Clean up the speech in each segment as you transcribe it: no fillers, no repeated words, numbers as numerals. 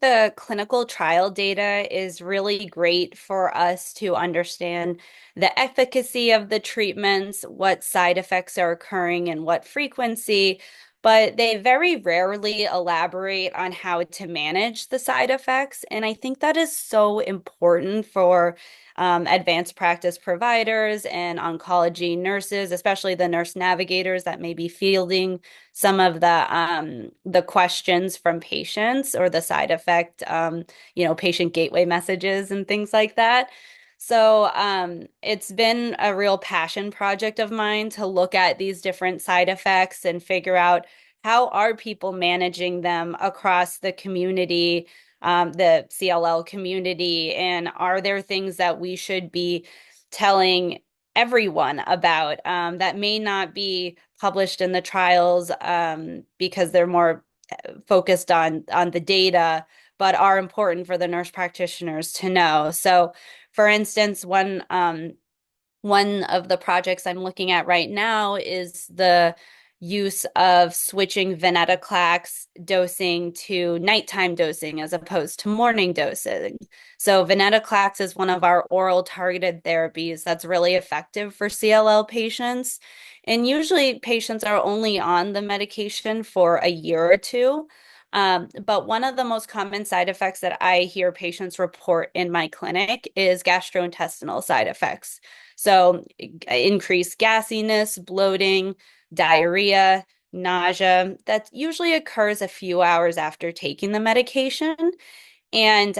the clinical trial data is really great for us to understand the efficacy of the treatments, what side effects are occurring and what frequency, but they very rarely elaborate on how to manage the side effects. And I think that is so important for advanced practice providers and oncology nurses, especially the nurse navigators that may be fielding some of the questions from patients or the side effect, patient gateway messages and things like that. So it's been a real passion project of mine to look at these different side effects and figure out how are people managing them across the community, the CLL community, and are there things that we should be telling everyone about that may not be published in the trials because they're more focused on the data, but are important for the nurse practitioners to know. So, for instance, one of the projects I'm looking at right now is the use of switching Venetoclax dosing to nighttime dosing as opposed to morning dosing. So Venetoclax is one of our oral targeted therapies that's really effective for CLL patients. And usually patients are only on the medication for a year or two. But one of the most common side effects that I hear patients report in my clinic is gastrointestinal side effects. So increased gassiness, bloating, diarrhea, nausea, that usually occurs a few hours after taking the medication. And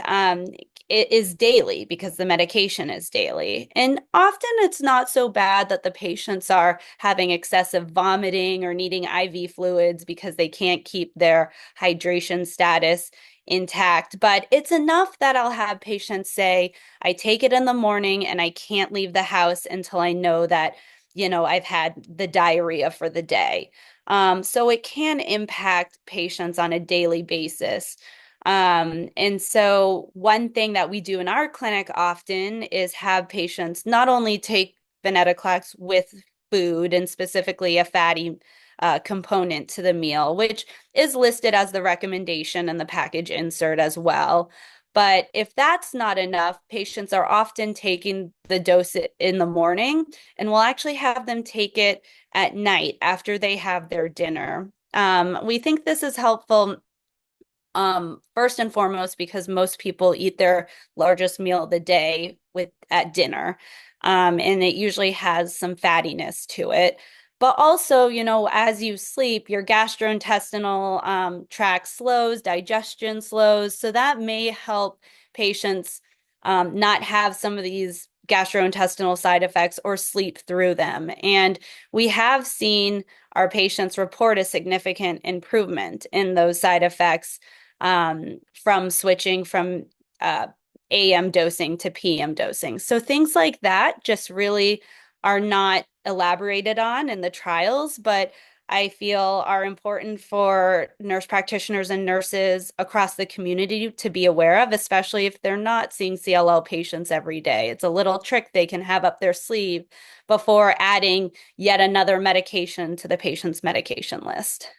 it is daily because the medication is daily. And often it's not so bad that the patients are having excessive vomiting or needing IV fluids because they can't keep their hydration status intact. But it's enough that I'll have patients say, I take it in the morning and I can't leave the house until I know that, I've had the diarrhea for the day. So it can impact patients on a daily basis. And so one thing that we do in our clinic often is have patients not only take Venetoclax with food and specifically a fatty component to the meal, which is listed as the recommendation in the package insert as well. But if that's not enough, patients are often taking the dose in the morning, and we'll actually have them take it at night after they have their dinner. We think this is helpful first and foremost, because most people eat their largest meal of the day at dinner. And it usually has some fattiness to it. But also, as you sleep, your gastrointestinal tract slows, digestion slows. So that may help patients not have some of these gastrointestinal side effects or sleep through them. And we have seen our patients report a significant improvement in those side effects from switching from AM dosing to PM dosing. So things like that just really are not elaborated on in the trials, but I feel are important for nurse practitioners and nurses across the community to be aware of, especially if they're not seeing CLL patients every day. It's a little trick they can have up their sleeve before adding yet another medication to the patient's medication list.